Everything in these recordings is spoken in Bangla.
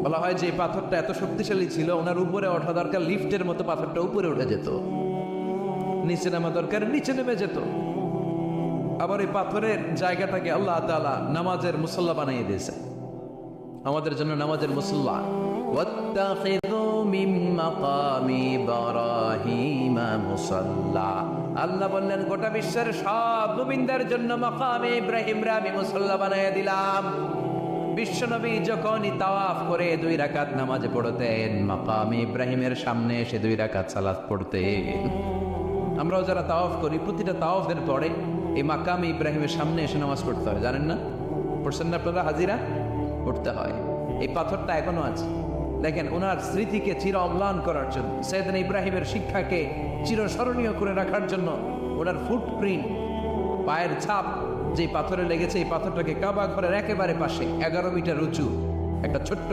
বলা হয় যে এই পাথরটা এত শক্তিশালী ছিল, ওনার উপরে ওঠা দরকার লিফটের মতো, পাথরটা উপরে উঠে যেত, নিচে নামা দরকার নিচে নেমে যেত। আবার এই পাথরের জায়গাটাকে আল্লাহ তাআলা নামাজের মুসল্লা বানিয়ে দিয়েছে, আমাদের জন্য নামাজের মুসল্লা। ওয়াত্তাখিযু মিন মাকামি ইব্রাহিমা মুসাল্লা, আল্লাহ বললেন গোটা বিশ্বের সব মুমিনদের জন্য মাকামে ইব্রাহিমরা আমি মুসল্লা বানিয়ে দিলাম। বিশ্বনবী যখনই তাওয়াফ করে 2 রাকাত নামাজ পড়তেন, মাকামে ইব্রাহিমের সামনে এসে 2 রাকাত সালাত পড়তেন। আমরাও যারা তাওয়াফ করি, প্রতিটা তাওয়াফের পরে এই মাকামে ইব্রাহিমের সামনে এসে নামাজ পড়তে হয়, জানেন না? পড়ছেন না আপনারা? হাজিরা পড়তে হয়। এই পাথরটা এখনো আছে, দেখেন ওনার স্মৃতিকে চির অম্লান করার জন্য, সাইয়েদনা ইব্রাহিমের শিক্ষাকে চিরস্মরণীয় করে রাখার জন্য ওনার ফুটপ্রিন্ট, পায়ের ছাপ যে পাথরে লেগেছে, এই পাথরটাকে কাবা ঘরের একেবারে পাশে 11 মিটার উঁচু একটা ছোট্ট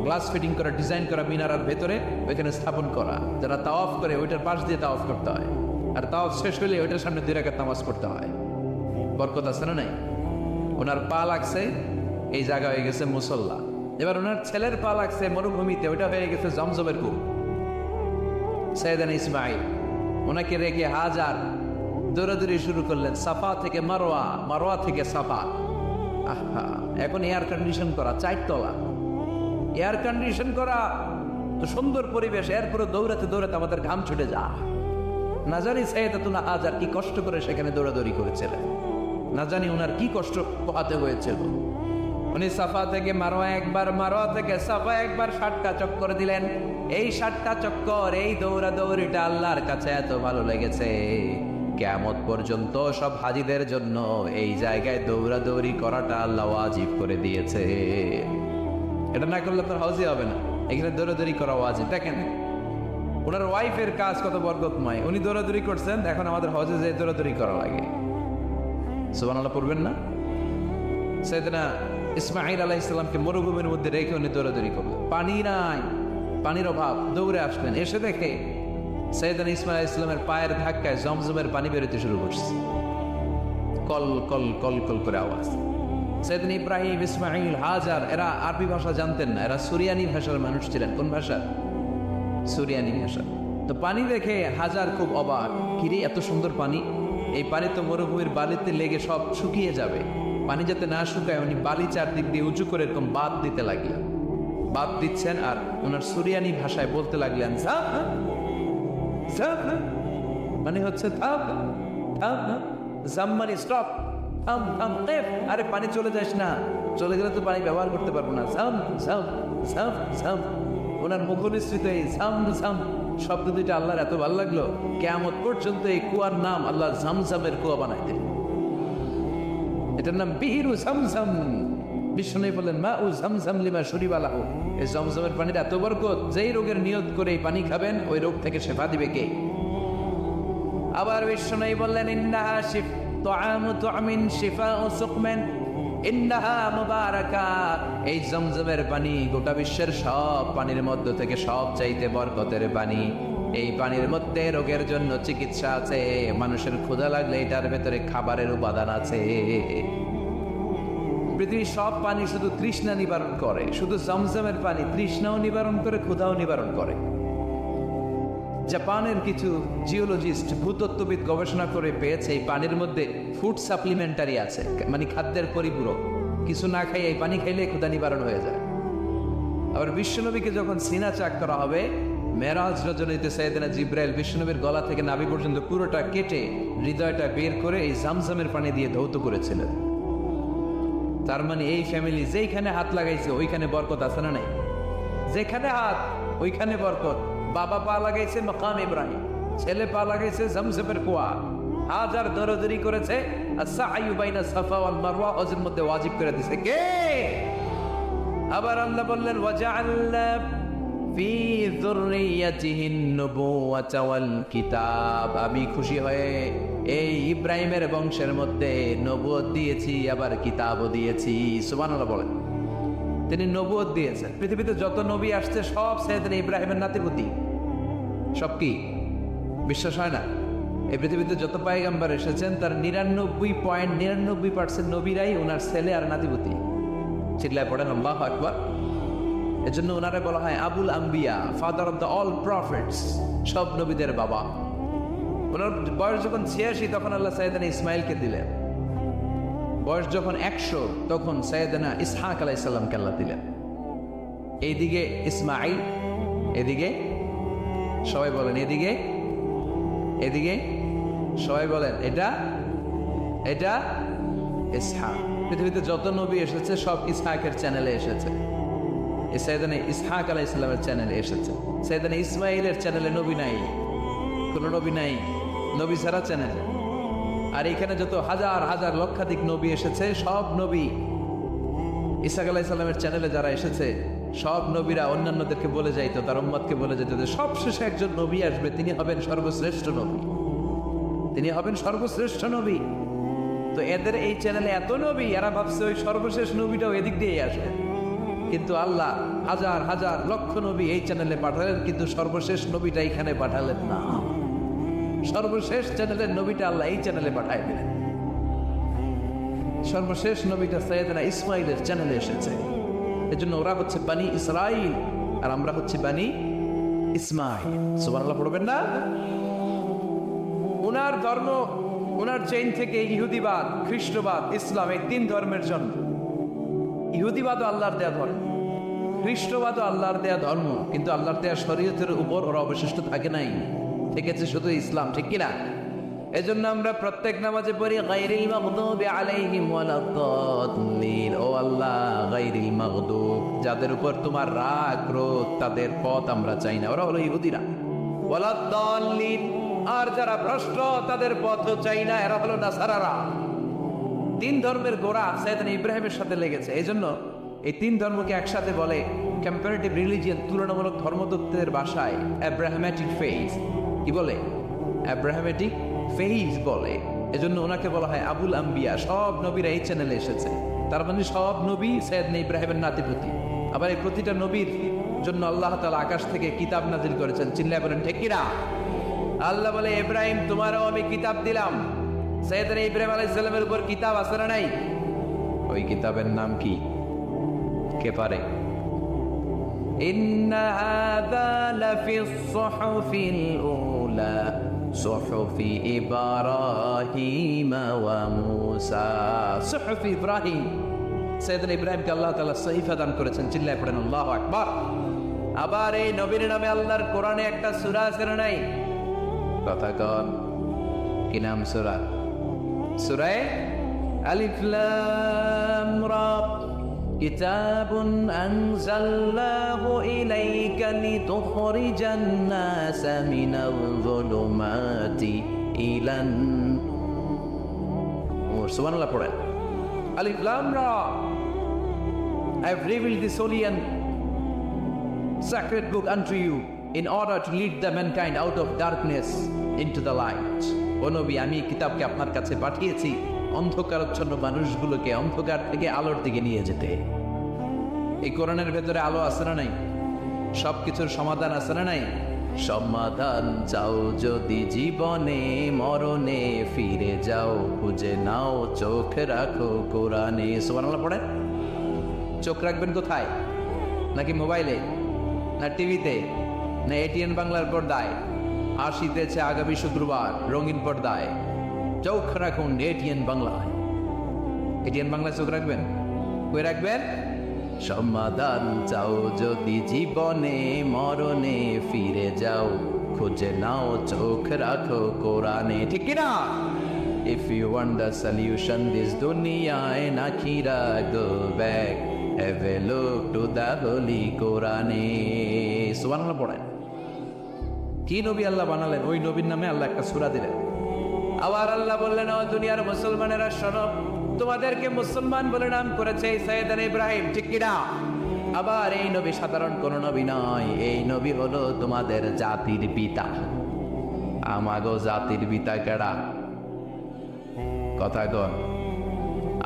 গ্লাস ফিটিং করা, ডিজাইন করা মিনারার ভেতরে ওইখানে স্থাপন করা। যারা তাওয়াফ করে ওইটার পাশ দিয়ে তাওয়াফ করতে হয়, আর তাওয়াফ শেষ হলে ওইটার সামনে 2 রাকাত নামাজ পড়তে হয়। বরকত আছে না নাই? ওনার পা লাগছে, এই জায়গা হয়ে গেছে মুসল্লা। এবার ওনার ছেলের পা লাগছে মরুভূমিতে, ওইটা হয়ে গেছে জমজমের কূপ। সাইয়েদনা ইসমাঈল ওনাকে রেখে হাজার দৌড়াদৌড়ি শুরু করলেন, সাফা থেকে মারোয়া, মারোয়া থেকে সাফা। আহা, এখন এয়ার কন্ডিশন করা, 4 তলা এয়ার কন্ডিশন করা, তো সুন্দর পরিবেশ, এরপরে দৌড়াতে দৌড়াতে আমাদের ঘাম ছুটে যা। না জানি সাইয়েদাতুনা হাজার কি কষ্ট করে সেখানে দৌড়াদৌড়ি করেছিলেন, না জানি ওনার কি কষ্ট পোহাতে হয়েছিল। উনি সাফা থেকে মারোয়া একবার, মারোয়া থেকে সাফা একবার 60টা চক্কর দিলেন। এই 60টা চক্কর, এই দৌড়াদৌড়িটা আল্লাহর কাছে এত ভালো লেগেছে, কিয়ামত পর্যন্ত সব হাজীদের জন্য এই জায়গায় দৌড়াদৌড়ি করাটা আল্লাহ ওয়াজিব করে দিয়েছে। এটা না করলে আপনার হজই হবে না, এখানে দৌড়াদৌড়ি করা ওয়াজিব। দেখেন ওনার ওয়াইফের কাজ কত বরকতময়, উনি দৌড়াদৌড়ি করছেন, এখন আমাদের হজে যে দৌড়াদৌড়ি করা লাগে। সুবহানাল্লাহ পড়বেন না? সাইয়েদনা ইসমাঈল আলাইহিস সালামকে মরুভূমির মধ্যে রেখে উনি দৌড়াদৌড়ি করলেন, পানি নাই, পানির অভাব, দৌড়ে আসলেন। এসে দেখে সাইয়েদনা ইসমাঈল আলাইহিস সালামের পায়ের ধাক্কায় জমজমের পানি বেরোতে শুরু করছে, কল কল কল কল করে আওয়াজ। সাইয়েদনা ইব্রাহিম, ইসমাঈল, হাজার এরা আরবি ভাষা জানতেন না, এরা সুরিয়ানি ভাষার মানুষ ছিলেন। কোন ভাষা? সুরিয়ানি ভাষা। তো পানি দেখে হাজার খুব অবাক, কিরে এত সুন্দর পানি, এই পানি তো মরুভূমির বালিতে লেগে সব শুকিয়ে যাবে। পানি যাতে না শুকায় উনি বালি চারদিক দিয়ে উঁচু করে এরকম বাদ দিতে লাগলেন, বাদ দিচ্ছেন আর ওনার সুরিয়ানি ভাষায় বলতে লাগলেন, মানে হচ্ছে থাম থাম, জাম মানে স্টপ, থাম থাম, আরে পানি চলে যাস না, চলে গেলে তো পানি ব্যবহার করতে পারবো না, জাম জাম জাম জাম। ওনার মুখনিসৃত এই জাম জাম শব্দ দুইটা আল্লাহর এত ভালো লাগলো, কিয়ামত পর্যন্ত এই কুয়ার নাম আল্লাহ জামজামের কুয়া বানাই দেন। এটার নাম বিহিরু জামজাম। বিষ্ণু বললেন মা উ জামজাম লিমা শুরিবা লাহু, এই জমজমের পানির এত বরকত, যেই রোগের নিয়ত করে এই পানি খাবেন ওই রোগ থেকে শেফা দিবে কে? আবার বিষ্ণু বললেন ইন্নাহা তুআমু তুআমিন শিফাউ সুকমান ইন্নাহা মুবারাকা, এই জমজমের পানি গোটা বিশ্বের সব পানির মধ্য থেকে সব চাইতে বরকতের পানি। এই পানির মধ্যে রোগের জন্য চিকিৎসা আছে, মানুষের ক্ষুধা লাগলে এটার ভেতরে খাবারের উপাদান আছে। পৃথিবীর সব পানি শুধু তৃষ্ণা নিবারণ করে, শুধু জমজমের পানি তৃষ্ণাও নিবারণ করে, ক্ষুধাও নিবারণ করে। জাপানের কিছু জিওলজিস্ট, ভূতত্ত্ববিদ গবেষণা করে পেয়েছে এই পানির মধ্যে ফুড সাপ্লিমেন্টারি আছে, মানে খাদ্যের পরিপূরক। কিছু না খাই এই পানি খাইলে ক্ষুধা নিবারণ হয়ে যায়। আবার বিশ্বনবীকে যখন সিনা চাক করা হবে, মেরাজ রজনীতে সাইয়েদনা জিব্রাইল বিশ্বনবীর গলা থেকে নাভি পর্যন্ত পুরোটা কেটে হৃদয়টা বের করে এই জামজামের পানি দিয়ে ধৌত করেছিলেন। তার মানে এই ফ্যামিলি যেইখানে হাত লাগাইছে ওইখানে বরকত আছে না নাই? যেখানে হাত ওইখানে বরকত। বাবা পা লাগাইছে মাকাম ইব্রাহিম, ছেলে পা লাগাইছে জমজমের কুয়া, হাজার দৌড়াদৌড়ি করেছে, আস-সা'য়ু বাইনা সাফা ওয়াল মারওয়া হজের মধ্যে ওয়াজিব করে দিয়েছে কে? আবার আল্লাহ বললেন ওয়াজআলনা ফি যুররিয়াতিহিন নুবুওয়াতা ওয়াল কিতাব, আমি খুশি হয়ে এই ইব্রাহিমের বংশের মধ্যে নবুয়ত দিয়েছি, আবার কিতাবও দিয়েছি। সুবহানাল্লাহ বলেন। তিনি নবুয়ত দিয়েছেন। পৃথিবীতে যত নবী আসছে সব সাইয়েদনা ইব্রাহিমের নাতিপুতি। সব কি বিশ্বাস হয় না? এই পৃথিবীতে যত পয়গম্বর এসেছেন তার 99.99% নবীরাই ওনার ছেলে আর নাতিপুতি। চিল্লায় পড়েন আল্লাহু আকবার। এজন্য ওনারে বলা হয় আবুল আম্বিয়া, father of the all prophets, সব নবীদের বাবা। ওনার বয়স যখন 86 তখন আল্লাহ সাইয়েদানা ইসমাইলকে দিলেন। বয়স যখন 100 তখন সাইয়েদানা ইসহাক আলাইহিস সালামকে আল্লাহ দিলেন। এইদিকে ইসমাইল, এদিকে সবাই বলেন এদিকে, এদিকে সবাই বলেন এটা এটা ইসহাক। পৃথিবীতে যত নবী এসেছে সব ইসহাকের চ্যানেলে এসেছে। সাইয়েদানা ইসহাক আলাইহিস সালামের চ্যানেলে এসেছে। সাইয়েদানা ইসমাইলের চ্যানেলে নবী নাই, কোন নবী নাই, নবী ছাড়া চ্যানেল। আর এখানে যত হাজার হাজার লক্ষাধিক নবী এসেছে সব নবী ইসহাক আলাইহিস সালামের চ্যানেলে যারা এসেছে সব নবীরা অন্যান্যদেরকে বলে যাইতো, তার উম্মতকে বলে যেত যে সবশেষে একজন নবী আসবে, তিনি হবেন সর্বশ্রেষ্ঠ নবী, তিনি হবেন সর্বশ্রেষ্ঠ নবী। তো এদের এই চ্যানেলে এত নবী, এরা ভাবছে ওই সর্বশেষ নবীটাও এদিক দিয়ে আসবে। কিন্তু আল্লাহ হাজার হাজার লক্ষ নবী এই চ্যানেলে পাঠালেন, কিন্তু সর্বশেষ নবীটা এখানে পাঠালেন না। সর্বশেষ চ্যানেলের নবীটা আল্লাহ এই চ্যানেলে পাঠায় দিলেন। সর্বশেষ নবীটা সাইয়েদনা ইসমাইলের চ্যানেলে এসেছে। এজন্য ওরা হচ্ছে বানি ইসরাইল আর আমরা হচ্ছে বানি ইসমাইল। সুবহানাল্লাহ পড়বেন না? ওনার ধর্ম, ওনার চেইন থেকে ইহুদিবাদ, খ্রিস্টবাদ, ইসলাম, এই 3 ধর্মের জন্ম। ইহুদিবাদও আল্লাহর দেয়া ধর্ম, খ্রিস্টবাদও আল্লাহর দেয়া ধর্ম, কিন্তু আল্লাহর দেয়া শরীয়তের উপর ওরা অবশিষ্ট থাকে নাই, থেকেছে শুধু ইসলাম, ঠিক কিনা? এজন্য আমরা প্রত্যেক নামাজে পড়ি গায়রিল মাগদুবি আলাইহিম ওয়ালাদ-দাল্লিন। ও আল্লাহ, গায়রিল মাগদুব, যাদের উপর তোমার রাগ ক্রোধ, তাদের পথ আমরা চাই না, ওরা হলো ইহুদিরা। ওয়ালাদ-দাল্লিন, আর যারা ভ্রষ্ট তাদের পথও চাই না, এরা হলো নাসারারা। 3 ধর্মের গোড়া সাইয়েদনা ইব্রাহিমের সাথে লেগেছে। এই জন্য এই 3 ধর্মকে একসাথে বলে কম্পারেটিভ রিলিজিয়ন, তুলনামূলক ধর্মতত্ত্বের ভাষায় অ্যাব্রাহামেটিক ফেইথ। কি বলে? অ্যাব্রাহামেটিক ফেইথ বলে। এজন্য ওনাকে বলা হয় আবুল আম্বিয়া। সব নবীরা এই চ্যানেলে এসেছে, তার মানে সব নবী সাইয়েদনা ইব্রাহিমের নাতিপুতি। আবার এই প্রতিটা নবীর জন্য আল্লাহ তাআলা আকাশ থেকে কিতাব নাজিল করেছেন। চিল্লায় বলেন ঠিক কিনা? আল্লাহ বলে ইব্রাহিম তোমারও আমি কিতাব দিলাম। সাইয়েদনা ইব্রাহিম আলাইহিস সালামের উপর কিতাব আছে না নাই? ওই কিতাবের নাম কি? কে পারে? ইন্না হাযা লাফিস সুহুফিল উলা সুহুফি ইব্রাহিম ওয়া মূসা। সুহুফি ইব্রাহিম, সাইয়েদনা ইব্রাহিমকে আল্লাহ তাআলা সহিফা দান করেছেন। চিল্লায় পড়েন আল্লাহু আকবার। আবার এই নবীর নামে আল্লাহর কোরআনে একটা সূরা আছে না নাই? কথা কন, কি নাম সূরা? সূরা আলিফ লাম রা। কিতাবুন আনজালনাহু ইলাইকা লিতুখরিজান নাসা মিনাল যুলুমাতি ইলান নূর। সুবহানাল্লাহ পড়েন। আলিফ লাম রা, I have revealed this holy and sacred book unto you in order to lead the mankind out of darkness into the light. ও নবী, আমি কিতাবকে আপনার কাছে পাঠিয়েছি অন্ধকারাচ্ছন্ন মানুষগুলোকে অন্ধকার থেকে আলোর দিকে নিয়ে যেতে। এই কোরআনের ভেতরে আলো আছে না নাই? সবকিছুর সমাধান আছে না নাই? সমাধান চাও যদি জীবনে মরণে ফিরে যাও, খুঁজে নাও চোখ রাখো কোরআনে। সুবহানাল্লাহ পড়েন। চোখ রাখবেন কোথায়? নাকি মোবাইলে, না টিভিতে, না এটিএন বাংলার পর্দায়? আসিতেছে আগামী শুক্রবার রঙিন পর্দায়। চোখ রাখুন এটিএন বাংলায়। এটিএন বাংলায় চোখ রাখবেন। কই রাখবেন? সমাধান চাও যদি জীবনে মরণে ফিরে যাও, খুঁজে নাও চোখ রাখো কোরআনে, ঠিক কিনা? If you want the solution this dunya and akhirah, go back, have a look to the holy Quran. সুবহানাল্লাহ পড়েন। কি নবী আল্লাহ বানালেন, ওই নবীর নামে আল্লাহ একটা সূরা দিলেন। আবার আল্লাহ বললেন, ও দুনিয়ার মুসলমানেরা শোনো, তোমাদেরকে মুসলমান বলে নাম করেছে সাইয়েদনা ইব্রাহিম, ঠিক কিনা? আবার এই নবী সাধারণ কোন নবী নয়, এই নবী হলো তোমাদের জাতির পিতা। আমাগো জাতির পিতা কেডা? কথা কন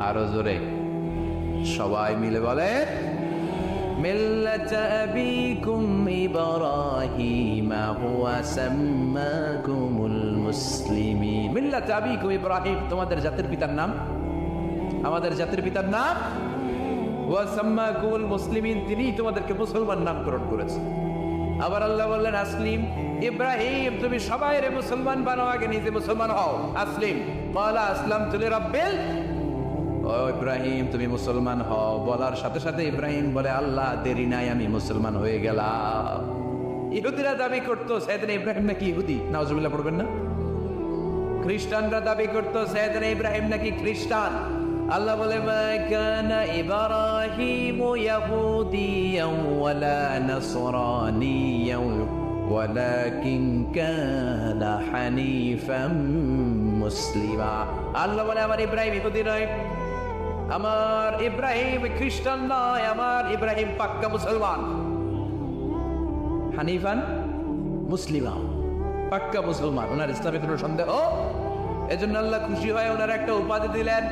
আরো জোরে, সবাই মিলে বলে মিল্লাত আবিকুম ইব্রাহিম হুয়া সাম্মাকুমুল মুসলিমিন। মিল্লাত আবিকুম ইব্রাহিম, তোমাদের জাতির পিতার নাম, আমাদের জাতির পিতার নাম ওয়া সাম্মাকুমুল মুসলিমিন, তিনিই তোমাদেরকে মুসলমান নামকরণ করেছেন। আবার আল্লাহ বললেন আসলিম, ইব্রাহিম তুমি সবাইরে মুসলমান বানাও, আগে নিজে মুসলমান হও। আসলিম ক্বালা আসলামতু লিরাব্বিল, ও ইব্রাহিম তুমি মুসলমান হও বলার সাথে সাথে ইব্রাহিম বলে আল্লাহ দেরি নাই, আমি মুসলমান হয়ে গেলাম। ইহুদিরা দাবি করতো সাইয়েদনা ইব্রাহিম নাকি ইহুদি, নাউজুবিল্লাহ পড়বেন না। খ্রিস্টানরা দাবি করতো সাইয়েদনা ইব্রাহিম নাকি খ্রিস্টান। আল্লাহ বলে মা কানা ইব্রাহিমু ইয়াহুদিয়ান ওয়ালা নাসরানিয়ান ওয়ালাকিন কানা হানিফাম মুসলিমা। আল্লাহ বলে আমার ইব্রাহিম ইহুদি নয়, আমার ইব্রাহিম খ্রিস্টান নয়, আমার ইব্রাহিম পাক্কা মুসলমান। হানিফান মুসলিমা, পাক্কা মুসলমান, ওনার ইসলামে কোনো সন্দেহ। এজন্য আল্লাহ খুশি হয়ে ওনার একটা উপাধি দিলেন।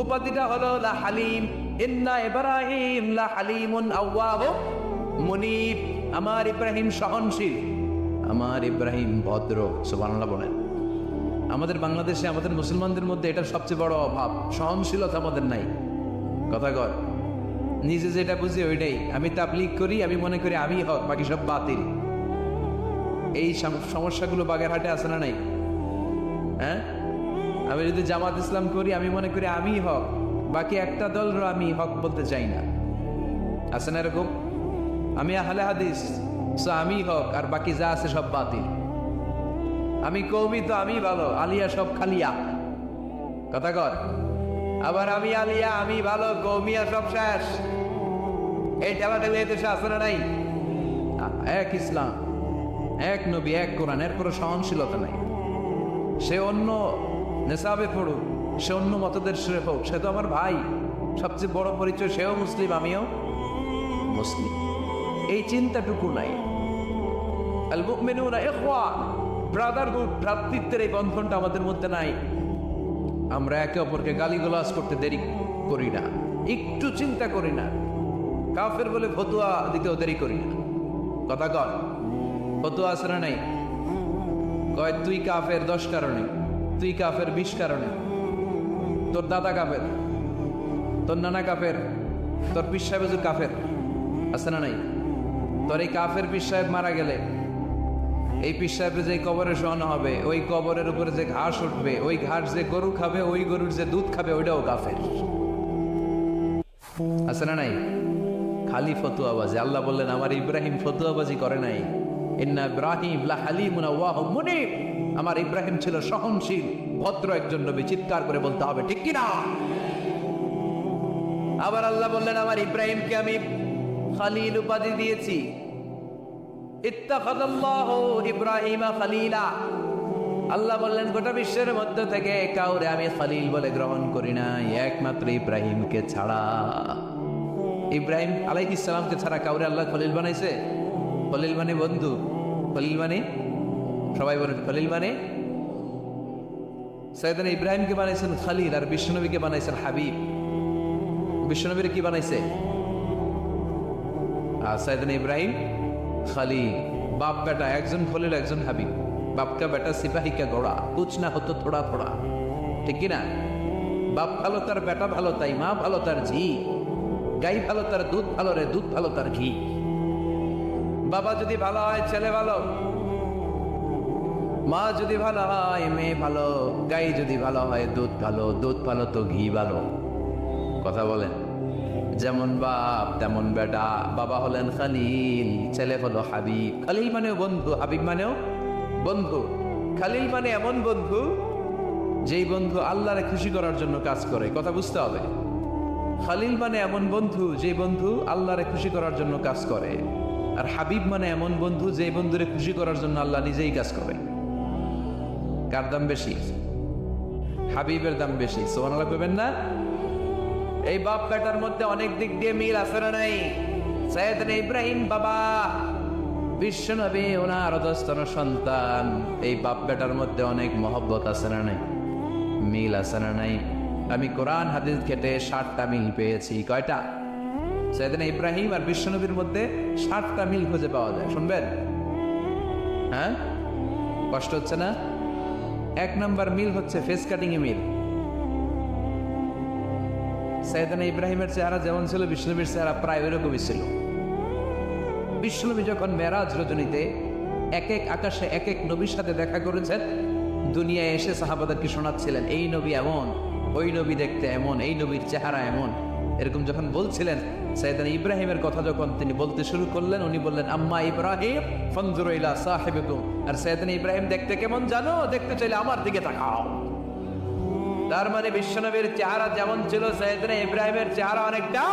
উপাধিটা হলো লা হালিম, ইন্না ইব্রাহিম লা হালিমুন আওয়াব মুনিব। আমার ইব্রাহিম সহনশীল, আমার ইব্রাহিম ভদ্র। সুবহানাল্লাহ বলেন। আমাদের বাংলাদেশে আমাদের মুসলমানদের মধ্যে এটার সবচেয়ে বড় অভাব, সহনশীলতা আমাদের নাই। কথা কর, নিজে যেটা বুঝি ওইটাই। আমি তাবলীগ করি, আমি মনে করি আমি হক, বাকি সব বাতিল। এই সমস্যাগুলো বাগেরহাটে আছে না নাই? হ্যাঁ, আমি যদি জামাত ইসলাম করি, আমি মনে করি আমি হক, বাকি একটা দলরও আমি হক বলতে চাই না। আছে না এরকম? আমি আহলে হাদিস, সো আমি হক, আর বাকি যা আছে সব বাতিল। আমি কওমি, তো আমি ভালো, আলিয়া সব খালিয়া। কথা কর। আবার আমি আলিয়া, আমি ভালো, কওমিয়া সব শেষ। এই ঠেলাঠেলি এই দেশে আছে না নাই? এক ইসলাম, এক নবী, এক কোরআন, এর কোনো সহনশীলতা নাই। সে অন্য নেশাবে পড়ুক, সে অন্য মতদর্শে হোক, সে তো আমার ভাই। সবচেয়ে বড় পরিচয় সেও মুসলিম, আমিও মুসলিম। এই চিন্তাটুকু নাই। আল মুমিনুনা ইখওয়া, ব্রাদারহুড, ভ্রাতৃত্বের এই বন্ধনটা আমাদের মধ্যে নাই। আমরা একে অপরকে গালিগালাজ করতে দেরি করি না, একটু চিন্তা করি না। কাফের বলে ফতুয়া দিতেও দেরি করি না। কথা কর, ফতুয়া আছে না নাই? কয় তুই কাফের 10 কারণে, তুই কাফের 20 কারণে, তোর দাদা কাফের, তোর নানা কাফের, তোর পীর সাহেব হুজুর কাফের। আছে না নাই? তোর এই কাফের পীর সাহেব মারা গেলে, এই পীর সাহেবের যে কবরে শোয়ানো হবে, ওই কবরের উপরে যে ঘাস উঠবে, ওই ঘাস যে গরু খাবে, ওই গরুর যে দুধ খাবে, ওইটাও কাফের। আছে না নাই? খালি ফতুয়াবাজি। আল্লাহ বললেন আমার ইব্রাহিম ফতুয়াবাজি করে নাই। ইন্না ইব্রাহিম লা হালিমুন আওয়াহুম মুনিব, আমার ইব্রাহিম ছিল সহনশীল, ভদ্র একজন নবী। চিৎকার করে বলতে হবে ঠিক কি না? আবার আল্লাহ বললেন আমার ইব্রাহিমকে আমি খালিল উপাধি দিয়েছি। ইত্তাখাযাল্লাহু ইব্রাহিমা খালিলা। আল্লাহ বললেন গোটা বিশ্বের মধ্য থেকে কাউরে আমি খালিল বলে গ্রহণ করি নাই, একমাত্র ইব্রাহিমকে ছাড়া। ইব্রাহিম আলাইহিস সালামকে ছাড়া কাউরে আল্লাহ খলিল বানাইছে? খলিল মানে বন্ধু, খলিল মানে, সবাই বলেন খলিল মানে। সাইয়েদনা ইব্রাহিমকে বানাইছেন খালিল, আর বিশ্বনবীকে বানাইছেন হাবিব। বিশ্বনবীর কি বানাইছে? আর সাইয়েদনা ইব্রাহিম খালিল। বাপ বেটা, একজন খলিল একজন হাবিব। বাপ কা বেটা সিপাহী কা ঘোড়া, কুছ না হতো থোড়া থোড়া। ঠিক কিনা? বাপ ভালো তার বেটা ভালো, তাই মা ভালো তার ঝি। গাই ভালো তার দুধ ভালো রে, দুধ ভালো তার ঘি। বাবা যদি ভালো হয় ছেলে ভালো, মা যদি ভালো হয় মেয়ে ভালো, গাই যদি ভালো হয় দুধ ভালো, দুধ ভালো তো ঘি ভালো। কথা বলেন। যেমন বাপ তেমন বেটা। বাবা হলেন খালিল, ছেলে হলো হাবিব। খালিল মানেও বন্ধু, হাবিব মানেও বন্ধু। খালিল মানে এমন বন্ধু যেই বন্ধু আল্লাহরে খুশি করার জন্য কাজ করে। কথা বুঝতে হবে। খালিল মানে এমন বন্ধু যে বন্ধু আল্লাহরে খুশি করার জন্য কাজ করে। আর হাবিব মানে এমন বন্ধু যে বন্ধুরে খুশি করার জন্য আল্লাহ নিজেই কাজ করে। কার দাম বেশি? হাবিবের দাম বেশি। সুবহানাল্লাহ কইবেন না? এই বাপ বেটার মধ্যে অনেক দিক দিয়ে মিল আছে না নাই? সাইয়েদনা ইব্রাহিম বাবা, বিশ্বনবী ওনার অধস্তন সন্তান। এই বাপ বেটার মধ্যে অনেক মহব্বত আছে না নাই? মিল আছে না নাই? আমি কোরআন হাদিস ঘেটে 60টা মিল পেয়েছি। কয়টা? সাইয়েদনা ইব্রাহিম আর বিশ্বনবীর মধ্যে 60টা মিল খুঁজে পাওয়া যায়। শুনবেন? হ্যাঁ, কষ্ট হচ্ছে না? 1 নাম্বার মিল হচ্ছে ফেস কাটিং এ মিল। সাইয়েদনা ইব্রাহিমের চেহারা যেমন ছিল, বিষ্ণুনবীর চেহারা প্রায় ওইরকমই ছিল। বিষ্ণুনবী যখন মেরাজ রজনীতে এক এক আকাশে এক এক নবীর সাথে দেখা করেছেন, দুনিয়ায় এসে সাহাবাদেরকে শোনাচ্ছিলেন এই নবী এমন, ওই নবী দেখতে এমন, এই নবীর চেহারা এমন, এরকম যখন বলছিলেন, সাইয়েদনা ইব্রাহিমের কথা যখন তিনি বলতে শুরু করলেন, উনি বললেন আম্মা ইব্রাহিম ফানজুরু ইলা সাহিবিকুম, আর সাইয়েদনা ইব্রাহিম দেখতে কেমন জানো? দেখতে চাইলে আমার দিকে তাকাও। তার মানে বিশ্বনবীর চেহারা যেমন ছিল, সাইয়েদনা ইব্রাহিমের চেহারা অনেকটা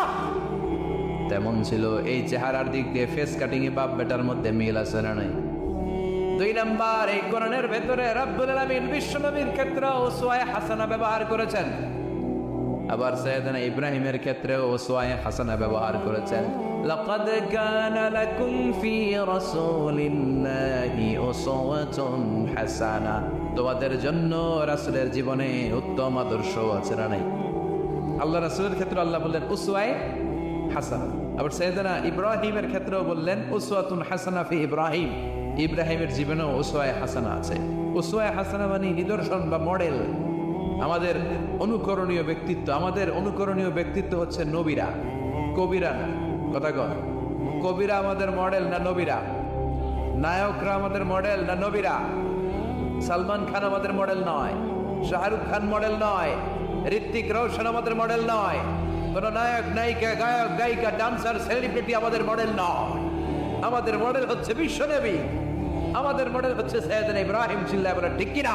তেমন ছিল। এই চেহারার দিক দিয়ে ফেস কাটিং এ বাপ বেটার মধ্যে মিল আছে না নাই? 2 নাম্বার, এই কোরআনের ভেতরে রব্বুল আলামিন বিশ্বনবীর ক্ষেত্রে উসওয়ায়ে হাসানা ব্যবহার করেছেন, আবার সাইয়েদনা ইব্রাহিমের ক্ষেত্রেও উসওয়ায়ে হাসানা ব্যবহার করেছেন। লাকাদ কানা লাকুম ফি রাসূলিল্লাহি উসওয়াতুন হাসানা, তোমাদের জন্য রাসূলের জীবনে উত্তম আদর্শ আছে না নাই? আল্লাহ রাসূলের ক্ষেত্রে আল্লাহ বললেন উসওয়ায়ে হাসানা, আবার সাইয়েদনা ইব্রাহিমের ক্ষেত্রেও বললেন উসওয়াতুন হাসানা ফি ইব্রাহিম, ইব্রাহিমের জীবনেও উসওয়ায়ে হাসানা আছে। উসওয়ায়ে হাসানা মানে নিদর্শন বা মডেল, আমাদের অনুকরণীয় ব্যক্তিত্ব। আমাদের অনুকরণীয় ব্যক্তিত্ব হচ্ছে নবীরা, কবিরা না। কথা কন, কবিরা আমাদের মডেল না নবীরা? নায়করা আমাদের মডেল না নবীরা? সালমান খান আমাদের মডেল নয়, শাহরুখ খান মডেল নয়, ঋত্বিক রোশন আমাদের মডেল নয়, কোন নায়ক নায়িকা গায়ক গায়িকা ডান্সার সেলিব্রিটি আমাদের মডেল নয়। আমাদের মডেল হচ্ছে বিশ্বনবী, আমাদের মডেল হচ্ছে সাইয়েদনা ইব্রাহিম। চিল্লায় বলে ঠিক কিনা?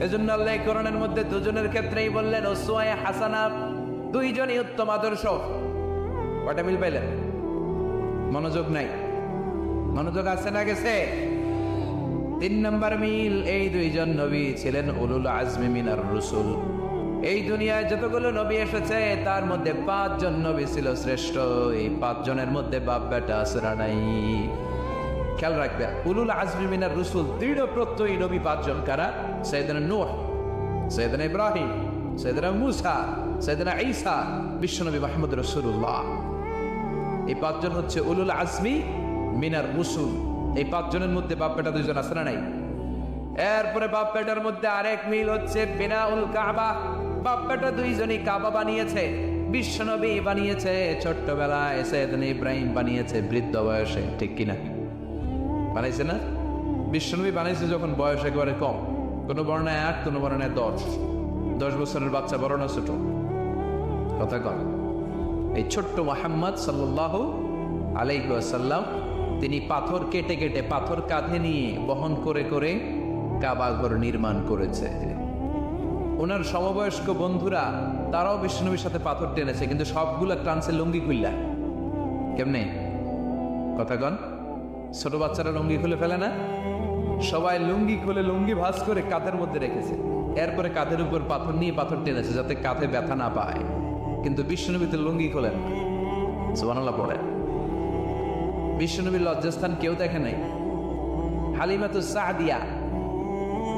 এজন্য আল্লাহ কোরআনের মধ্যে দুজনের ক্ষেত্রেই বললেন উসওয়ায়ে হাসানা, দুইজনই উত্তম আদর্শ। কয়টা মিল পাইলেন? মনোযোগ নাই? মনোযোগ আছে না গেছে? 3 নাম্বার মিল, এই দুইজন নবী ছিলেন উলুল আজমি মিনার রুসুল। এই দুনিয়ায় যতগুলো নবী এসেছে তার মধ্যে 5 জন নবী ছিল শ্রেষ্ঠ। এই 5 জনের মধ্যে বাপ বেটা আছে না নাই? খেয়াল রাখবে, উলুল আজমি মিনার রুসুল দৃঢ় প্রত্যয়ী নবী 5 জন। কারা? সাইয়েদনা নূহ, সাইয়েদনা ইব্রাহিম, সাইয়েদনা মূসা, সাইয়েদনা ঈসা, বিশ্বনবী মুহাম্মদ রাসূলুল্লাহ। এই 5 জন হচ্ছে উলুল আজমি মিনার রুসুল। এই 5 জনের মধ্যে বাপ বেটা 2 জন আছে না নাই? এরপরে বাপ বেটার মধ্যে আরেক মিল হচ্ছে বিনাউল কাবা। বাপ বেটা 2 জনই কাবা বানিয়েছে। বিশ্বনবী বানিয়েছে ছোট্টবেলায়, সাইয়েদনা ইব্রাহিম বানিয়েছে বৃদ্ধ বয়সে। ঠিক কিনা? বানাইছে না? বিশ্বনবী বানাইছে যখন বয়স একেবারে কম, কোন বর্ণায় 8, কোন বর্ণায় 10 বছরের বাচ্চা, বড় না ছোট? কথা কন। এই ছোট্ট মুহাম্মদ সাল্লাল্লাহু আলাইহি ওয়াসাল্লাম তিনি পাথর কেটে কেটে, পাথর কাঁধে নিয়ে বহন করে করে কাবা ঘর নির্মাণ করেছে। ওনার সমবয়স্ক বন্ধুরা তারাও বিশ্বনবীর সাথে পাথর টেনেছে, কিন্তু সবগুলা টানছে লুঙ্গি খুললা। কেমনে? কথা কন। ছোট বাচ্চারা লুঙ্গি খুলে ফেলে না? সবাই লুঙ্গি খুলে লুঙ্গি ভাঁজ করে কাঁধের মধ্যে রেখেছে, এরপরে কাঁধের উপর পাথর নিয়ে পাথর টেনেছে যাতে কাঁধে ব্যথা না পায়। কিন্তু বিশ্বনবী তো লুঙ্গি খোলেন। সুবহানাল্লাহ পড়ে। বিশ্বনবীর লজ্জাস্থান কেউ দেখে নাই। হালিমাতুস সাদিয়া,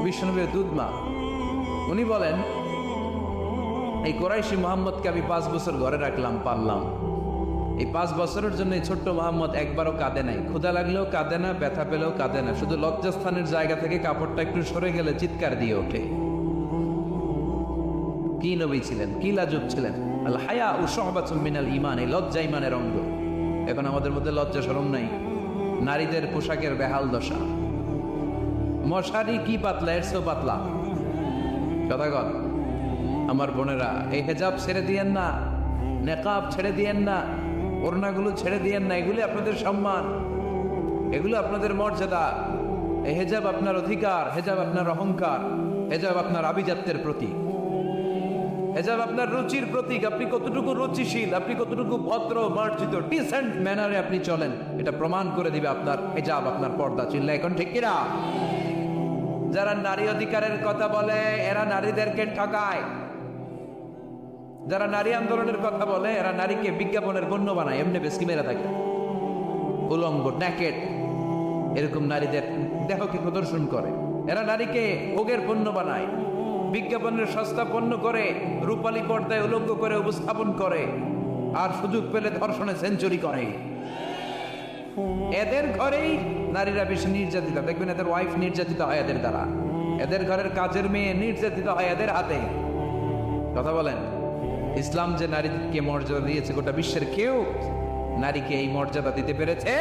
বিশ্বনবীর দুধমা, উনি বলেন এই কুরাইশি মুহাম্মদকে আমি 5 বছর ঘরে রাখলাম, পারলাম। এই 5 বছরের জন্য এই ছোট্ট মুহাম্মদ একবারও কাঁদে নাই, ক্ষুধা লাগলেও কাঁদে না, ব্যথা পেলেও কাঁদে না, শুধু লজ্জাস্থানের জায়গা থেকে কাপড়টা একটু সরে গেলে চিৎকার দিয়ে ওঠে। কি নবী ছিলেন, কি লাজুক ছিলেন। আল হায়া শুবাতুম মিনাল ঈমান, এই লজ্জা ঈমানের অঙ্গ। এখন আমাদের মধ্যে লজ্জা শরম নাই। নারীদের পোশাকের বেহাল দশা, মশারি কি পাতলা, এর চেয়েও পাতলা। কথা কন আমার বোনেরা, এই হেজাব ছেড়ে দিয়েন না, নেকাব ছেড়ে দিয়েন না, ওড়নাগুলো ছেড়ে দিয়েন না। এগুলি আপনাদের সম্মান, এগুলো আপনাদের মর্যাদা। এই হেজাব আপনার অধিকার, হেজাব আপনার অহংকার, হেজাব আপনার আভিজাত্যের প্রতীক, হেজাব আপনার রুচির প্রতীক। আপনি কতটুকু রুচিশীল, আপনি কতটুকু ভদ্র মার্জিত ডিসেন্ট ম্যানারে আপনি চলেন, এটা প্রমাণ করে দিবে আপনার হেজাব, আপনার পর্দা। চিল্লা এখন ঠিক কিনা? যারা নারী অধিকারের কথা বলে এরা নারীদেরকে ঠকায়। যারা নারী আন্দোলনের কথা বলে এরা নারীকে বিজ্ঞাপনের পণ্য বানায়, এমনি বেশি মেরা থাকে। উলঙ্গ, ন্যাকেড, এরকম নারীদের দেহকে প্রদর্শন করে। এরা নারীকে ভোগের পণ্য বানায়, বিজ্ঞাপনের সস্তা পণ্য করে, রূপালী পর্দায় উলঙ্গ করে উপস্থাপন করে, আর সুযোগ পেলে ধর্ষণে সেঞ্চুরি করে। এদের ঘরেই নারীরা বেশি নির্যাতিত। দেখবেন এদের ওয়াইফ নির্যাতিত হয় এদের দ্বারা, এদের ঘরের কাজের মেয়ে নির্যাতিত হয় এদের হাতে। কথা বলেন, ইসলাম যে নারীকে মর্যাদা দিয়েছে, গোটা বিশ্বের কেউ নারীকে এই মর্যাদা দিতে পেরেছে?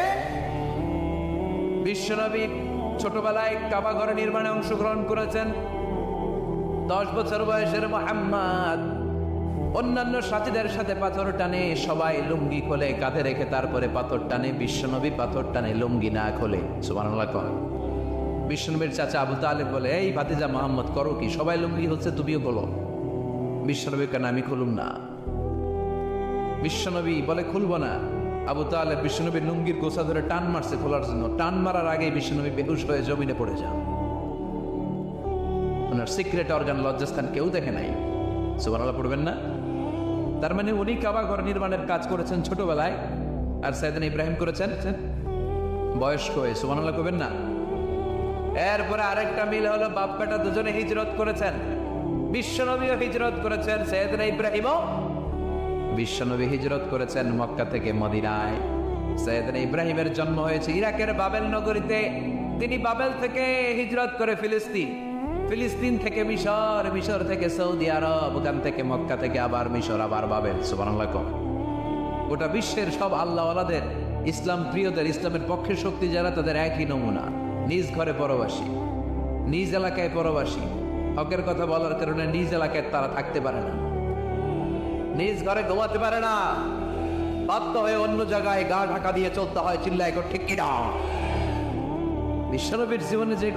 বিশ্বনবী ছোটবেলায় কাবা ঘর নির্মাণে অংশগ্রহণ করেছেন। 10 বছর বয়সের মুহাম্মদ অন্যান্য সাথীদের সাথে পাথর টানে, সবাই লুঙ্গি খোলে কাঁধে রেখে, তারপরে পাথর টানে। বিশ্বনবী পাথর টানে লুঙ্গি না খোলে। সুবহানাল্লাহ। বিশ্বনবীর চাচা আবু তালেব বলে, এই ভাতিজা মুহাম্মদ করো কি, সবাই লুঙ্গি হচ্ছে তুমিও খোলো। বিশ্বনবী কেন, আমি খুলুম না। বিশ্বনবী বলে খুলবো না। আবু তালেব বিশ্বনবীর লুঙ্গির গোছা ধরে টান মারছে খোলার জন্য। টান মারার আগে বিশ্বনবী বেহুশ হয়ে জমিনে পড়ে যান। ওনার সিক্রেট অর্গান, লজ্জাস্থান কেউ দেখে নাই। সুবহানাল্লাহ পড়বেন না? তার মানে উনি কাবা ঘর নির্মাণের কাজ করেছেন ছোটবেলায়, আর সাইয়েদনা ইব্রাহিম করেছেন বয়স্ক হয়ে। সুবহানাল্লাহ করবেন না? এরপরে আরেকটা মিল হলো, বাপ বেটা দুজনে হিজরত করেছেন। বিশ্বনবীও হিজরত করেছেন, সাইয়েদনা ইব্রাহিমও। বিশ্বনবী হিজরত করেছেন মক্কা থেকে মদিনায়। সাইয়েদনা ইব্রাহিমের জন্ম হয়েছে ইরাকের বাবেল নগরীতে। তিনি বাবেল থেকে হিজরত করে ফিলিস্তিন, ফিলিস্তিন থেকে মিশর, মিশর থেকে সৌদি আরব, ওখান থেকে মক্কা থেকে আবার মিশর, আবার বাবেল। সুবহানাল্লাহ। গোটা বিশ্বের সব আল্লাহওয়ালাদের, ইসলাম প্রিয়দের, ইসলামের পক্ষের শক্তি যারা, তাদের একই নমুনা। নিজ ঘরে পরবাসী, নিজ এলাকায় পরবাসী। হকের কথা বলার কারণে নিজ এলাকায় তারা থাকতে পারে না, নিজ ঘরে ঘুমাতে পারে না, বাধ্য হয়ে অন্য জায়গায় গা ঢাকা দিয়ে চলতে হয়। চিল্লায় ঠিক কিনা? বিশ্বনবীর জীবনে যে